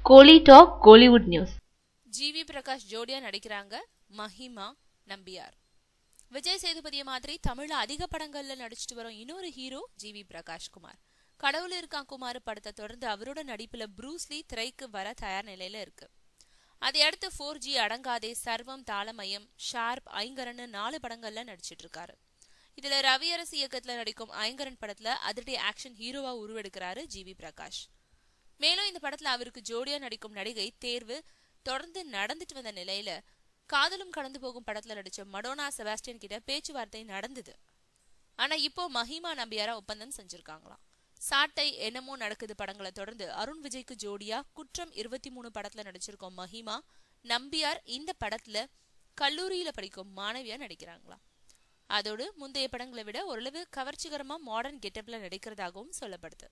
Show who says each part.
Speaker 1: கோலி talk Kollywood news.
Speaker 2: G V Prakash ஜோடியா நடிக்கிறாங்க மஹிமா நம்பியார். விஜய் சேதுபதிய மாதிரி தமிழ்ல அதிக படங்கள்ல நடிச்சிட்டு வரும் இன்னொரு ஹீரோ ஜிவி பிரகாஷ் குமார். கடவுள் இருக்கான் குமார் படத்தை தொடர்ந்து அவரோட நடிப்புல ப்ரூஸ்லி திரைக்கு வர தயார் நிலையில இருக்கு. அதையடுத்து 4G, அடங்காதே, சர்வம், தாளமயம், ஷார்ப், ஐங்கரன் 4 படங்கள்ல நடிச்சிட்டு இருக்காரு. இதுல ரவியரசு இயக்கத்துல நடிக்கும் ஐங்கரன் படத்துல அதிரடி ஆக்ஷன் ஹீரோவா உருவெடுக்கிறாரு ஜிவி பிரகாஷ். மேலும் இந்த படத்துல அவருக்கு ஜோடியா நடிக்கும் நடிகை தேர்வு தொடர்ந்து நடந்துட்டு வந்த நிலையில காதலும் கடந்து போகும் படத்துல நடிச்ச மடோனா செபாஸ்டியன் கிட்ட பேச்சுவார்த்தை நடந்தது. ஆனா இப்போ மஹிமா நம்பியாரா ஒப்பந்தம் செஞ்சிருக்காங்களாம். சாட்டை, என்னமோ நடக்குது படங்களை தொடர்ந்து அருண் விஜய்க்கு ஜோடியா குற்றம் 23 படத்துல நடிச்சிருக்கோம் மஹிமா நம்பியார் இந்த படத்துல கல்லூரியில படிக்கும் மாணவியா நடிக்கிறாங்களாம். அதோடு முந்தைய படங்களை விட ஓரளவு கவர்ச்சிகரமா மாடர்ன் கெட்டப்ல நடிக்கிறதாகவும் சொல்லப்படுது.